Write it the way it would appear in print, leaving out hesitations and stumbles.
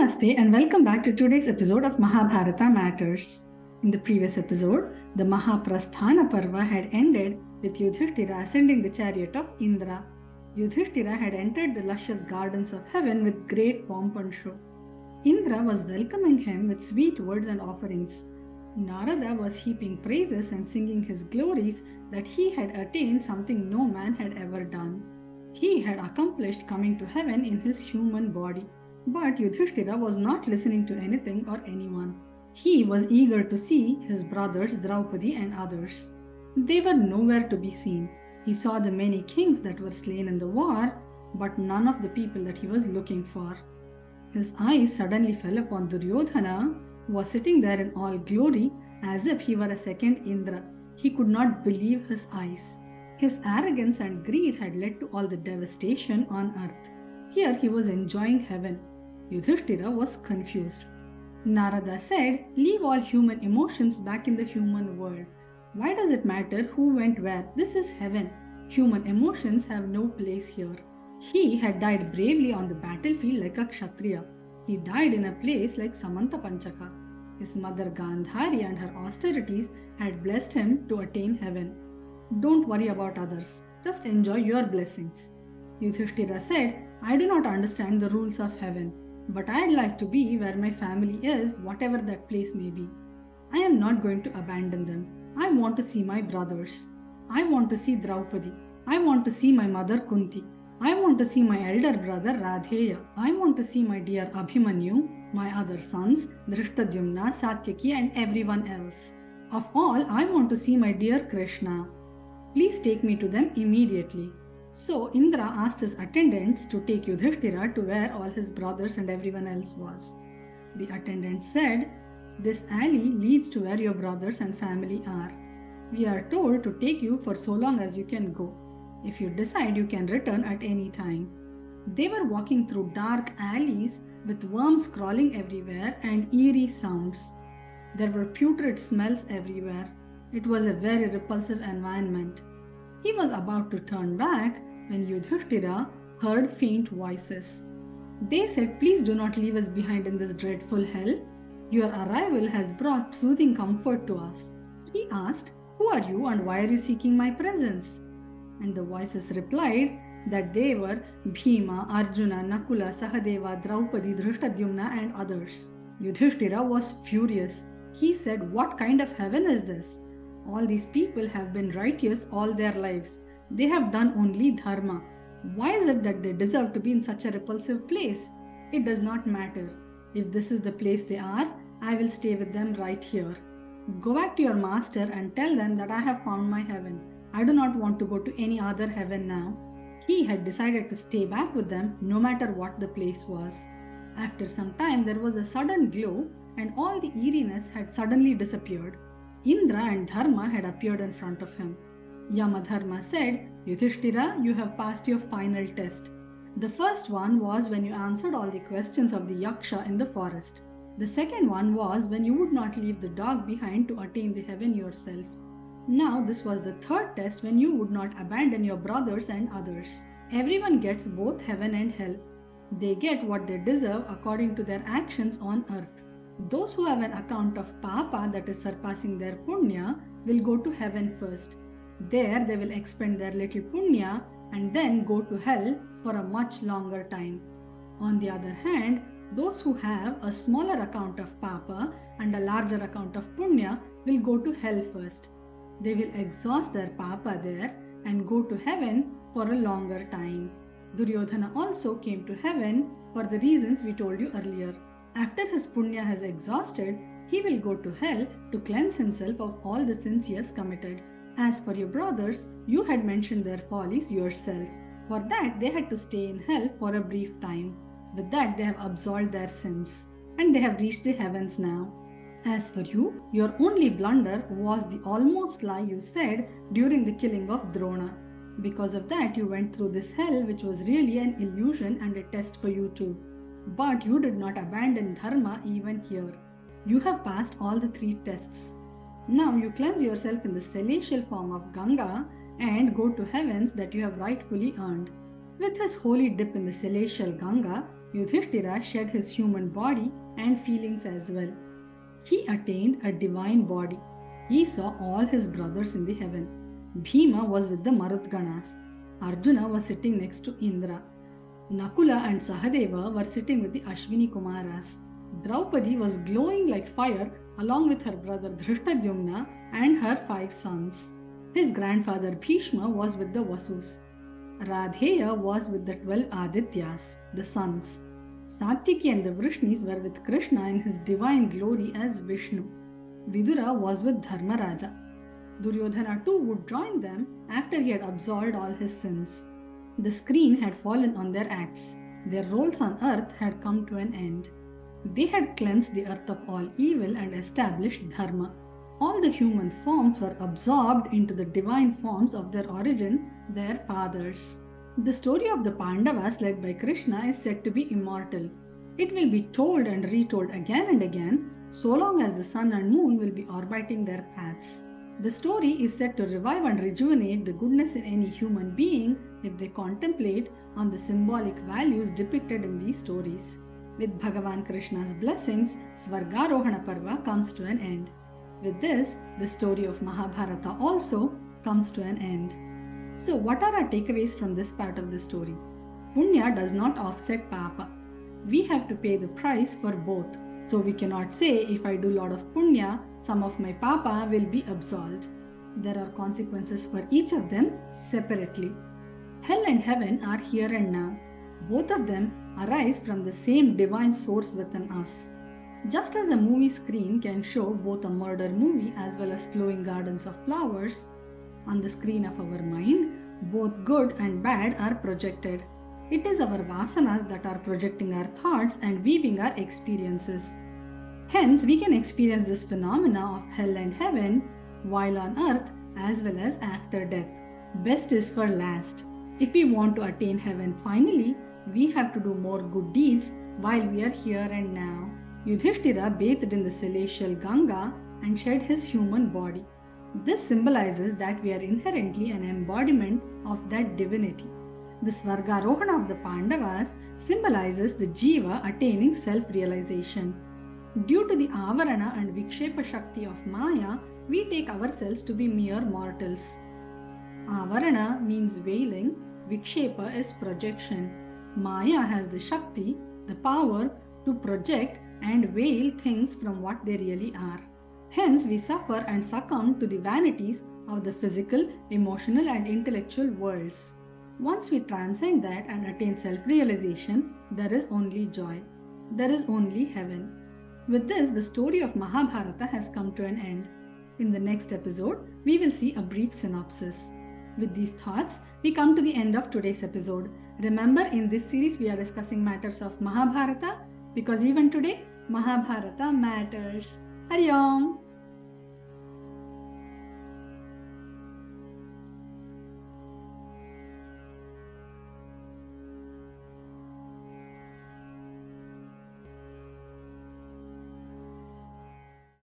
Namaste and welcome back to today's episode of Mahabharata Matters. In the previous episode, the Mahaprasthana Parva had ended with Yudhiṣṭhira ascending the chariot of Indra. Yudhiṣṭhira had entered the luscious gardens of heaven with great pomp and show. Indra was welcoming him with sweet words and offerings. Narada was heaping praises and singing his glories that he had attained something no man had ever done. He had accomplished coming to heaven in his human body. But Yudhiṣṭhira was not listening to anything or anyone. He was eager to see his brothers Draupadi and others. They were nowhere to be seen. He saw the many kings that were slain in the war, but none of the people that he was looking for. His eyes suddenly fell upon Duryodhana, who was sitting there in all glory as if he were a second Indra. He could not believe his eyes. His arrogance and greed had led to all the devastation on earth. Here he was enjoying heaven. Yudhiṣṭhira was confused. Narada said, "Leave all human emotions back in the human world. Why does it matter who went where? This is heaven. Human emotions have no place here." He had died bravely on the battlefield like a Kshatriya. He died in a place like Samanta Panchaka. His mother Gandhari and her austerities had blessed him to attain heaven. Don't worry about others. Just enjoy your blessings. Yudhiṣṭhira said, "I do not understand the rules of heaven, but I'd like to be where my family is, whatever that place may be. I am not going to abandon them. I want to see my brothers. I want to see Draupadi. I want to see my mother Kunti. I want to see my elder brother Radheya. I want to see my dear Abhimanyu, my other sons, Dhrishtadyumna, Satyaki and everyone else. Of all, I want to see my dear Krishna. Please take me to them immediately." So Indra asked his attendants to take Yudhiṣṭhira to where all his brothers and everyone else was. The attendants said, "This alley leads to where your brothers and family are. We are told to take you for so long as you can go. If you decide, you can return at any time." They were walking through dark alleys with worms crawling everywhere and eerie sounds. There were putrid smells everywhere. It was a very repulsive environment. He was about to turn back when Yudhiṣṭhira heard faint voices. They said, "Please do not leave us behind in this dreadful hell. Your arrival has brought soothing comfort to us." He asked, "Who are you and why are you seeking my presence?" And the voices replied that they were Bhima, Arjuna, Nakula, Sahadeva, Draupadi, Dhrishtadyumna and others. Yudhiṣṭhira was furious. He said, "What kind of heaven is this? All these people have been righteous all their lives. They have done only dharma. Why is it that they deserve to be in such a repulsive place? It does not matter. If this is the place they are, I will stay with them right here. Go back to your master and tell them that I have found my heaven. I do not want to go to any other heaven now." He had decided to stay back with them no matter what the place was. After some time, there was a sudden glow and all the eeriness had suddenly disappeared. Indra and Dharma had appeared in front of him. Yamadharma said, "Yudhiṣṭhira, you have passed your final test. The first one was when you answered all the questions of the Yaksha in the forest. The second one was when you would not leave the dog behind to attain the heaven yourself. Now this was the third test when you would not abandon your brothers and others. Everyone gets both heaven and hell. They get what they deserve according to their actions on earth. Those who have an account of papa, that is surpassing their punya, will go to heaven first. There they will expend their little punya and then go to hell for a much longer time. On the other hand, those who have a smaller account of papa and a larger account of punya will go to hell first. They will exhaust their papa there and go to heaven for a longer time." Duryodhana also came to heaven for the reasons we told you earlier. After his punya has exhausted, he will go to hell to cleanse himself of all the sins he has committed. As for your brothers, you had mentioned their follies yourself. For that, they had to stay in hell for a brief time. With that, they have absolved their sins, and they have reached the heavens now. As for you, your only blunder was the almost lie you said during the killing of Drona. Because of that, you went through this hell, which was really an illusion and a test for you too. But you did not abandon dharma even here. You have passed all the 3 tests. Now you cleanse yourself in the celestial form of Ganga and go to heavens that you have rightfully earned. With his holy dip in the celestial Ganga, Yudhiṣṭhira shed his human body and feelings as well. He attained a divine body. He saw all his brothers in the heaven. Bhima was with the Marutganas. Arjuna was sitting next to Indra. Nakula and Sahadeva were sitting with the Ashwini Kumaras. Draupadi was glowing like fire along with her brother Dhrishtadyumna and her 5 sons. His grandfather Bhishma was with the Vasus. Radheya was with the 12 Adityas, the sons. Satyaki and the Vrishnis were with Krishna in his divine glory as Vishnu. Vidura was with Dharmaraja. Duryodhana too would join them after he had absolved all his sins. The screen had fallen on their acts. Their roles on earth had come to an end. They had cleansed the earth of all evil and established dharma. All the human forms were absorbed into the divine forms of their origin, their fathers. The story of the Pandavas led by Krishna is said to be immortal. It will be told and retold again and again, so long as the sun and moon will be orbiting their paths. The story is said to revive and rejuvenate the goodness in any human being if they contemplate on the symbolic values depicted in these stories. With Bhagavan Krishna's blessings, Svargārohaṇa Parva comes to an end. With this, the story of Mahabharata also comes to an end. So what are our takeaways from this part of the story? Punya does not offset Papa. We have to pay the price for both. So we cannot say if I do lot of Punya, some of my Papa will be absolved. There are consequences for each of them separately. Hell and heaven are here and now. Both of them arise from the same divine source within us. Just as a movie screen can show both a murder movie as well as flowing gardens of flowers, on the screen of our mind, both good and bad are projected. It is our vasanas that are projecting our thoughts and weaving our experiences. Hence, we can experience this phenomena of hell and heaven while on earth as well as after death. Best is for last. If we want to attain heaven finally, we have to do more good deeds while we are here and now. Yudhiṣṭhira bathed in the celestial Ganga and shed his human body. This symbolizes that we are inherently an embodiment of that divinity. The Svargārohaṇa of the Pandavas symbolizes the Jiva attaining self-realization. Due to the Avarana and Vikshepa Shakti of Maya, we take ourselves to be mere mortals. Avarana means veiling, Vikshepa is projection. Maya has the Shakti, the power to project and veil things from what they really are. Hence, we suffer and succumb to the vanities of the physical, emotional, and intellectual worlds. Once we transcend that and attain self-realization, there is only joy. There is only heaven. With this, the story of Mahabharata has come to an end. In the next episode, we will see a brief synopsis. With these thoughts, we come to the end of today's episode. Remember, in this series, we are discussing matters of Mahabharata because even today, Mahabharata matters. Hari Om!